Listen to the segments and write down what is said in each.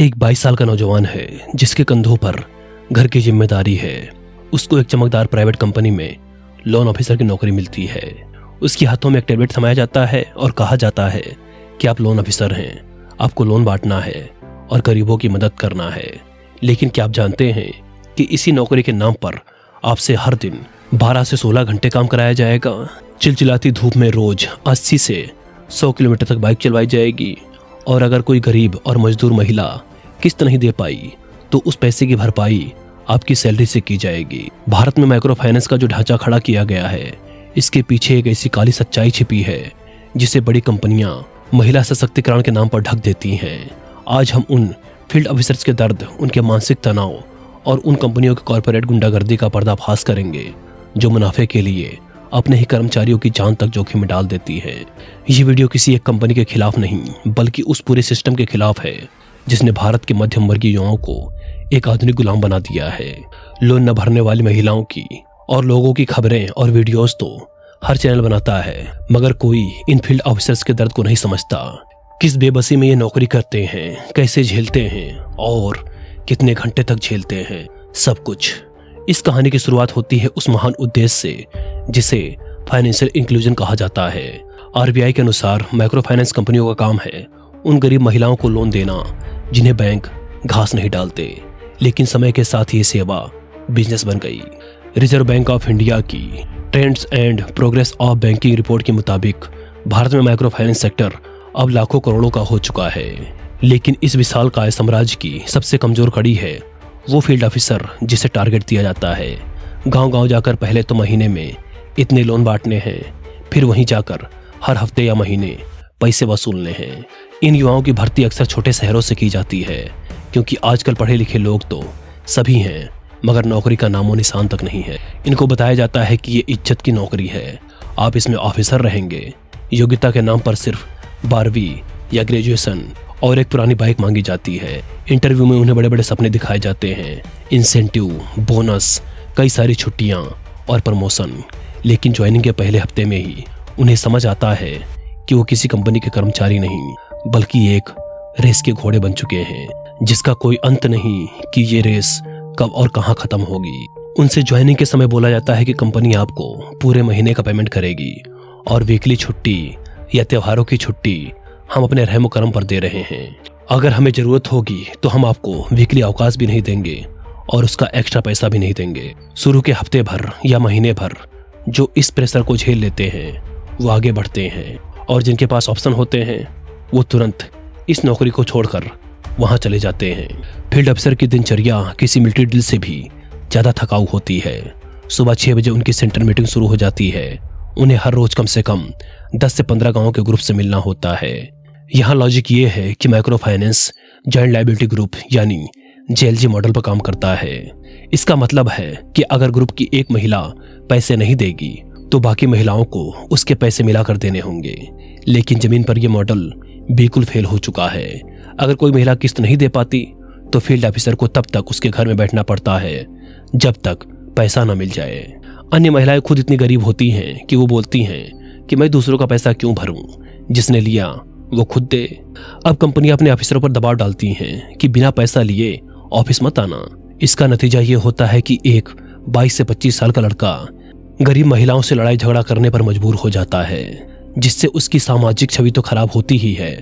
एक 22 साल का नौजवान है जिसके कंधों पर घर की जिम्मेदारी है। उसको एक चमकदार प्राइवेट कंपनी में लोन ऑफिसर की नौकरी मिलती है। उसके हाथों में एक टैबलेट थमाया जाता है और कहा जाता है कि आप लोन ऑफिसर हैं, आपको लोन बांटना है और गरीबों की मदद करना है। लेकिन क्या आप जानते हैं कि इसी नौकरी के नाम पर आपसे हर दिन 12 से 16 घंटे काम कराया जाएगा। चिलचिलाती धूप में रोज 80 से 100 किलोमीटर तक बाइक चलवाई जाएगी और अगर कोई गरीब और मजदूर महिला किस्त नहीं दे पाई तो उस पैसे की भरपाई आपकी सैलरी से की जाएगी। भारत में माइक्रो फाइनेंस का जो ढांचा खड़ा किया गया है, इसके पीछे एक ऐसी काली सच्चाई छिपी है जिसे बड़ी कंपनियां महिला सशक्तिकरण के नाम पर ढक देती हैं। आज हम उन फील्ड ऑफिसर्स के दर्द, उनके मानसिक तनाव और उन कंपनियों की कॉर्पोरेट गुंडागर्दी का पर्दाफाश करेंगे जो मुनाफे के लिए अपने ही कर्मचारियों की जान तक जोखिम में डाल देती है। ये वीडियो किसी एक कंपनी के खिलाफ नहीं बल्कि उस पूरे सिस्टम के खिलाफ है जिसने भारत के मध्यम वर्गीय युवाओं को एक आधुनिक गुलाम बना दिया है। लोन न भरने वाली महिलाओं की और लोगों की खबरें और वीडियोस तो हर चैनल बनाता है, मगर कोई इन फील्ड ऑफिसर्स के दर्द को नहीं समझता। किस बेबसी में ये नौकरी करते हैं, कैसे झेलते हैं और कितने घंटे तक झेलते हैं, सब कुछ। इस कहानी की शुरुआत होती है उस महान उद्देश्य से जिसे फाइनेंशियल इंक्लूजन कहा जाता है। आरबीआई के अनुसार माइक्रो फाइनेंस कंपनियों का काम है उन गरीब महिलाओं को लोन देना जिन्हें बैंक घास नहीं डालते। लेकिन समय के साथ ये सेवा बिजनेस बन गई। रिजर्व बैंक ऑफ इंडिया की trends and progress of banking report के मुताबिक भारत में माइक्रो फाइनेंस सेक्टर अब लाखों करोड़ों का हो चुका है। लेकिन इस विशालकाय साम्राज्य की सबसे कमजोर कड़ी है वो फील्ड ऑफिसर जिसे टारगेट दिया जाता है। गांव-गांव जाकर पहले तो महीने में इतने लोन बांटने हैं, फिर वहीं जाकर हर हफ्ते या महीने पैसे वसूलने हैं। इन युवाओं की भर्ती अक्सर छोटे शहरों से की जाती है क्योंकि आजकल पढ़े लिखे लोग तो सभी हैं मगर नौकरी का नामो निशान तक नहीं है। इनको बताया जाता है कि ये इज्जत की नौकरी है, आप इसमें ऑफिसर रहेंगे। योग्यता के नाम पर सिर्फ 12वीं या ग्रेजुएशन और एक पुरानी बाइक मांगी जाती है। इंटरव्यू में उन्हें बड़े बड़े सपने दिखाए जाते हैं, इंसेंटिव, बोनस, कई सारी छुट्टियां और प्रमोशन। लेकिन ज्वाइनिंग के पहले हफ्ते में ही उन्हें समझ आता है कि वो किसी कंपनी के कर्मचारी नहीं बल्कि एक रेस के घोड़े बन चुके हैं जिसका कोई अंत नहीं कि ये रेस कब और कहां खत्म होगी। उनसे ज्वाइनिंग के समय बोला जाता है कि कंपनी आपको पूरे महीने का पेमेंट करेगी और वीकली छुट्टी या त्योहारों की छुट्टी हम अपने रहम करम पर दे रहे हैं। अगर हमें जरूरत होगी तो हम आपको वीकली अवकाश भी नहीं देंगे और उसका एक्स्ट्रा पैसा भी नहीं देंगे। शुरू के हफ्ते भर या महीने भर जो इस प्रेशर को झेल लेते हैं वो आगे बढ़ते हैं और जिनके पास ऑप्शन होते हैं वो तुरंत इस नौकरी को छोड़कर वहां चले जाते हैं। फील्ड अफसर की दिनचर्या किसी मिलिट्री ड्रिल से भी ज्यादा थकाऊ होती है। सुबह 6 बजे उनकी सेंटर मीटिंग शुरू हो जाती है। उन्हें हर रोज कम से कम 10 से 15 गांवों के ग्रुप से मिलना होता है। यहाँ लॉजिक ये है कि micro finance joint liability group यानी जेएलजी मॉडल पर काम करता है। इसका मतलब है कि अगर ग्रुप की एक महिला पैसे नहीं देगी तो बाकी महिलाओं को उसके पैसे मिलाकर देने होंगे। लेकिन जमीन पर यह मॉडल बिल्कुल फेल हो चुका है। अगर कोई महिला किस्त नहीं दे पाती तो फील्ड ऑफिसर को तब तक उसके घर में बैठना पड़ता है जब तक पैसा न मिल जाए। अन्य महिलाएं खुद इतनी गरीब होती हैं कि वो बोलती हैं कि मैं दूसरों का पैसा क्यों भरूं, जिसने लिया वो खुद दे। अब कंपनियां अपने ऑफिसरों पर दबाव डालती हैं कि बिना पैसा लिए ऑफिस मत आना। इसका नतीजा ये होता है कि एक 22 से 25 साल का लड़का गरीब महिलाओं से लड़ाई झगड़ा करने पर मजबूर हो जाता है, जिससे उसकी सामाजिक छवि तो खराब होती ही है,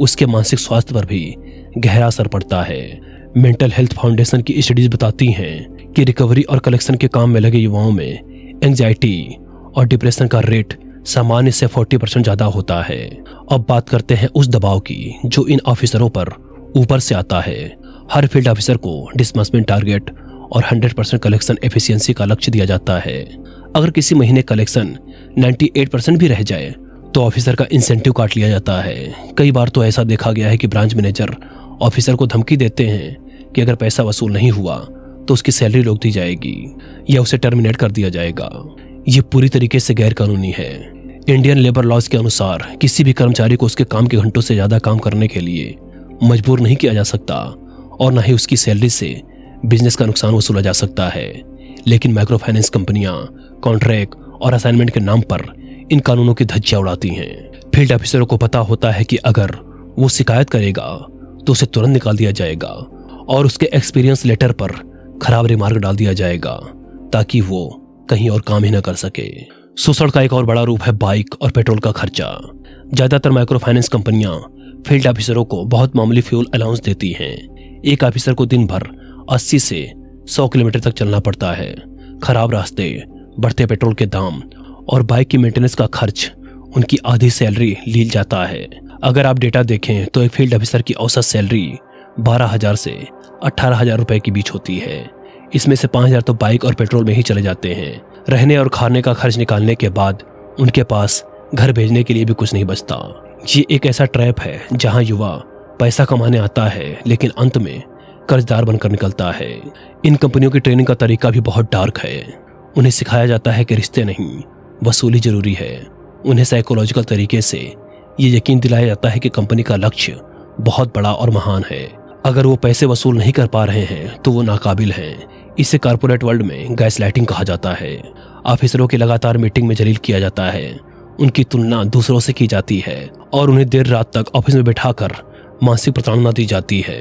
उसके मानसिक स्वास्थ्य पर भी गहरा असर पड़ता है। मेंटल हेल्थ फाउंडेशन की स्टडीज बताती हैं कि रिकवरी और कलेक्शन के काम में लगे युवाओं में एंजाइटी और डिप्रेशन का रेट सामान्य से 40% ज्यादा होता है। अब बात करते हैं उस दबाव की जो इन ऑफिसरों पर ऊपर से आता है। हर फील्ड ऑफिसर को डिसबर्समेंट टारगेट और 100% कलेक्शन एफिशिएंसी का लक्ष्य दिया जाता है। अगर किसी महीने कलेक्शन 98% भी रह जाए तो ऑफिसर का इंसेंटिव काट लिया जाता है। कई बार तो ऐसा देखा गया है कि ब्रांच मैनेजर ऑफिसर को धमकी देते हैं कि अगर पैसा वसूल नहीं हुआ तो उसकी सैलरी रोक दी जाएगी या उसे टर्मिनेट कर दिया जाएगा। ये पूरी तरीके से गैर कानूनी है। इंडियन लेबर लॉज के अनुसार किसी भी कर्मचारी को उसके काम के घंटों से ज्यादा काम करने के लिए मजबूर नहीं किया जा सकता और न ही उसकी सैलरी से बिजनेस का नुकसान वसूला जा सकता है। लेकिन माइक्रो फाइनेंस कंपनियां कॉन्ट्रैक्ट और असाइनमेंट के नाम पर इन कानूनों की धज्जियां उड़ाती हैं। फील्ड ऑफिसरों को पता होता है कि अगर वो शिकायत करेगा तो उसे तुरंत निकाल दिया जाएगा और उसके एक्सपीरियंस लेटर पर खराब रिमार्क डाल दिया जाएगा ताकि वो कहीं और काम ही ना कर सके। शोषण का एक और बड़ा रूप है बाइक और पेट्रोल का खर्चा। ज्यादातर माइक्रो फाइनेंस कंपनियां फील्ड ऑफिसरों को बहुत मामूली फ्यूल अलाउंस देती हैं। एक ऑफिसर को दिन भर 80 से 100 किलोमीटर तक चलना पड़ता है। खराब रास्ते, बढ़ते पेट्रोल के दाम और बाइक की मेंटेनेंस का खर्च उनकी आधी सैलरी लील जाता है। अगर आप डेटा देखें तो एक फील्ड ऑफिसर की औसत सैलरी 12,000 से 18,000 रुपए के बीच होती है। इसमें से 5,000 तो बाइक और पेट्रोल में ही चले जाते हैं। रहने और खाने का खर्च निकालने के बाद उनके पास घर भेजने के लिए भी कुछ नहीं बचता। ये एक ऐसा ट्रैप है जहां युवा पैसा कमाने आता है लेकिन अंत में कर्जदार बनकर निकलता है। इन कंपनियों की ट्रेनिंग का तरीका भी बहुत डार्क है। उन्हें सिखाया जाता है कि रिश्ते नहीं, वसूली जरूरी है। उन्हें साइकोलॉजिकल तरीके से ये यकीन दिलाया जाता है कि कंपनी का लक्ष्य बहुत बड़ा और महान है। अगर वो पैसे वसूल नहीं कर पा रहे हैं तो वो नाकाबिल हैं। इसे कॉर्पोरेट वर्ल्ड में गैसलाइटिंग कहा जाता है। ऑफिसरों की लगातार मीटिंग में जलील किया जाता है, उनकी तुलना दूसरों से की जाती है और उन्हें देर रात तक ऑफिस में बिठाकर मानसिक प्रताड़ना दी जाती है।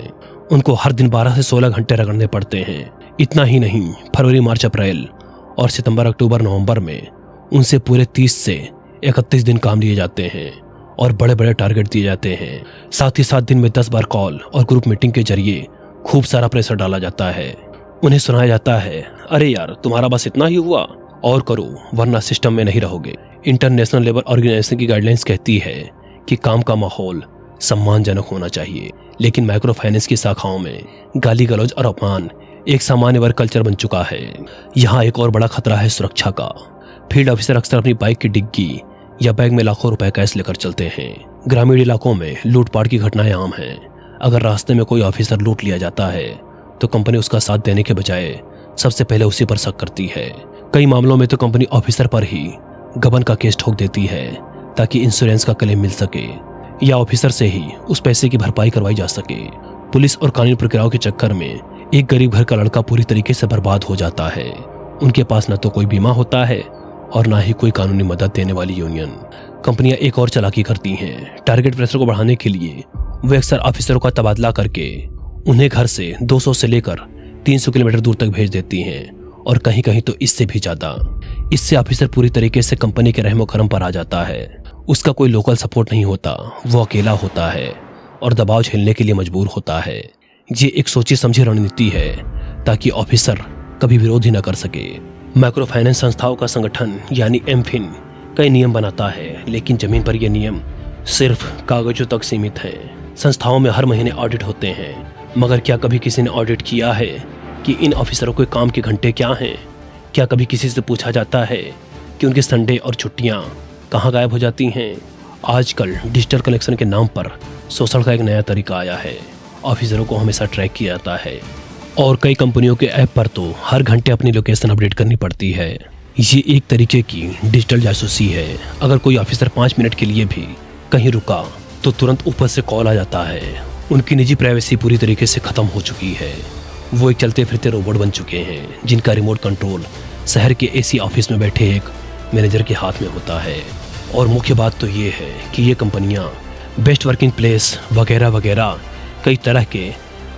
उनको हर दिन 12 से 16 घंटे रगड़ने पड़ते हैं। इतना ही नहीं, फरवरी, मार्च, अप्रैल और सितंबर, अक्टूबर, नवंबर में उनसे पूरे 30 से 31 दिन काम लिए जाते हैं और बड़े बड़े टारगेट दिए जाते हैं। साथ ही साथ दिन में 10 बार कॉल और ग्रुप मीटिंग के जरिए खूब सारा प्रेशर डाला जाता है। उन्हें सुनाया जाता है, अरे यार तुम्हारा बस इतना ही हुआ, और करो वरना सिस्टम में नहीं रहोगे। इंटरनेशनल लेबर ऑर्गेनाइजेशन की गाइडलाइंस कहती है कि काम का माहौल सम्मानजनक होना चाहिए, लेकिन माइक्रो फाइनेंस की शाखाओं में गाली गलौज और अपमान एक सामान्य वर्ग कल्चर बन चुका है। यहाँ एक और बड़ा खतरा है सुरक्षा का। फील्ड ऑफिसर अक्सर अपनी बाइक की डिग्गी या बैग में लाखों रुपए कैश लेकर चलते हैं। ग्रामीण इलाकों में लूटपाट की घटनाएं आम हैं। अगर रास्ते में कोई ऑफिसर लूट लिया जाता है तो कंपनी उसका साथ देने के बजाय सबसे पहले उसी पर शक करती है। कई मामलों में तो कंपनी ऑफिसर पर ही गबन का केस ठोक देती है ताकि इंश्योरेंस का क्लेम मिल सके या ऑफिसर से ही उस पैसे की भरपाई करवाई जा सके। पुलिस और कानूनी प्रक्रियाओं के चक्कर में एक गरीब घर का लड़का पूरी तरीके से बर्बाद हो जाता है। उनके पास न तो कोई बीमा होता है और ना ही कोई कानूनी मदद देने वाली यूनियन। कंपनियां एक और चालाकी करती हैं। टारगेट प्रेशर को बढ़ाने के लिए वे अक्सर ऑफिसरों का तबादला करके उन्हें घर से 200 से लेकर 300 किलोमीटर दूर तक भेज देती हैं और कहीं कहीं तो इससे भी ज्यादा। इससे ऑफिसर पूरी तरीके से कंपनी के रहमो करम पर आ जाता है। उसका कोई लोकल सपोर्ट नहीं होता, वो अकेला होता है और दबाव झेलने के लिए मजबूर होता है। ये एक सोची समझी रणनीति है ताकि ऑफिसर कभी विरोध ही न कर सके। माइक्रो फाइनेंस संस्थाओं का संगठन यानी एमफिन कई नियम बनाता है, लेकिन जमीन पर ये नियम सिर्फ कागजों तक सीमित हैं। संस्थाओं में हर महीने ऑडिट होते हैं, मगर क्या कभी किसी ने ऑडिट किया है कि इन ऑफिसरों के काम के घंटे क्या हैं? क्या कभी किसी से पूछा जाता है कि उनके संडे और छुट्टियां कहाँ गायब हो जाती हैं? आजकल डिजिटल कनेक्शन के नाम पर शोषण का एक नया तरीका आया है। ऑफिसरों को हमेशा ट्रैक किया जाता है और कई कंपनियों के ऐप पर तो हर घंटे अपनी लोकेशन अपडेट करनी पड़ती है। ये एक तरीके की डिजिटल जासूसी है। अगर कोई ऑफिसर 5 मिनट के लिए भी कहीं रुका तो तुरंत ऊपर से कॉल आ जाता है। उनकी निजी प्राइवेसी पूरी तरीके से खत्म हो चुकी है। वो एक चलते फिरते रोबोट बन चुके हैं जिनका रिमोट कंट्रोल शहर के एसी ऑफिस में बैठे एक मैनेजर के हाथ में होता है। और मुख्य बात तो ये है कि ये कंपनियां बेस्ट वर्किंग प्लेस वगैरह वगैरह कई तरह के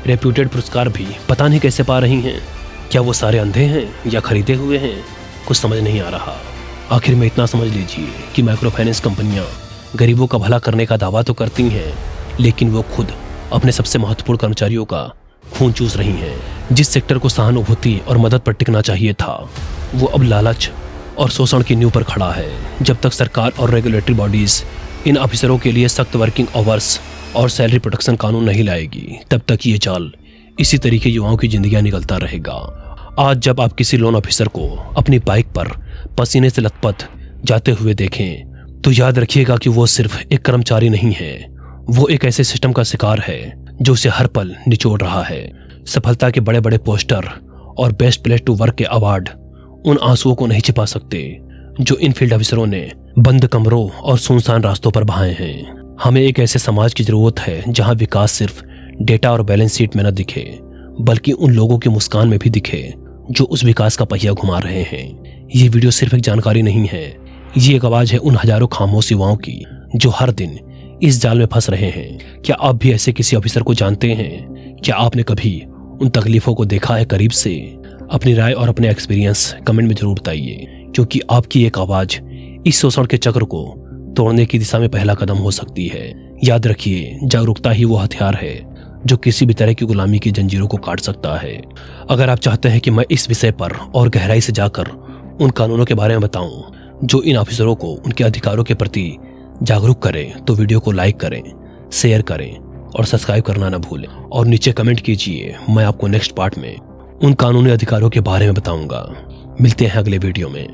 रेप्यूटेड पुरस्कार भी पता नहीं कैसे पा रही हैं। क्या वो सारे अंधे हैं या खरीदे हुए हैं? कुछ समझ नहीं आ रहा। आखिर में इतना समझ लीजिए कि माइक्रो फाइनेंस कंपनियां गरीबों का भला करने का दावा तो करती हैं, लेकिन वो खुद अपने सबसे महत्वपूर्ण कर्मचारियों का खून चूस रही हैं। जिस सेक्टर को सहानुभूति और मदद पर टिकना चाहिए था, वो अब लालच और शोषण की नींव पर खड़ा है। जब तक सरकार और रेगुलेटरी बॉडीज इन ऑफिसरों के लिए सख्त वर्किंग आवर्स और सैलरी प्रोटेक्शन कानून नहीं लाएगी, तब तक ये चाल इसी तरीके युवाओं की जिंदगियां निकलता रहेगा। आज जब आप किसी लोन ऑफिसर को अपनी बाइक पर पसीने से लथपथ जाते हुए देखें तो याद रखिएगा कि वो सिर्फ एक कर्मचारी नहीं है, वो एक ऐसे सिस्टम का शिकार है जो उसे हर पल निचोड़ रहा है। सफलता के बड़े बड़े पोस्टर और बेस्ट प्लेस टू वर्क के अवार्ड उन आंसुओं को नहीं छिपा सकते जो इन फील्ड ऑफिसरों ने बंद कमरों और सुनसान रास्तों पर बहाए हैं। हमें एक ऐसे समाज की जरूरत है जहां विकास सिर्फ डेटा और बैलेंस शीट में न दिखे, बल्कि उन लोगों की मुस्कान में भी दिखे जो उस विकास का पहिया घुमा रहे हैं। ये वीडियो सिर्फ एक जानकारी नहीं है, ये एक आवाज है उन हजारों खामोश युवाओं की जो हर दिन इस जाल में फंस रहे हैं। क्या आप भी ऐसे किसी ऑफिसर को जानते हैं? क्या आपने कभी उन तकलीफों को देखा है करीब से? अपनी राय और अपने एक्सपीरियंस कमेंट में जरूर बताइए, क्योंकि आपकी एक आवाज इस शोषण के चक्र को तोड़ने की दिशा में पहला कदम हो सकती है। याद रखिए, जागरूकता ही वो हथियार है जो किसी भी तरह की गुलामी की जंजीरों को काट सकता है। अगर आप चाहते हैं कि मैं इस विषय पर और गहराई से जाकर उन कानूनों के बारे में बताऊं जो इन ऑफिसरों को उनके अधिकारों के प्रति जागरूक करें, तो वीडियो को लाइक करें, शेयर करें और सब्सक्राइब करना न भूलें। और नीचे कमेंट कीजिए, मैं आपको नेक्स्ट पार्ट में उन कानूनी अधिकारों के बारे में बताऊंगा। मिलते हैं अगले वीडियो में।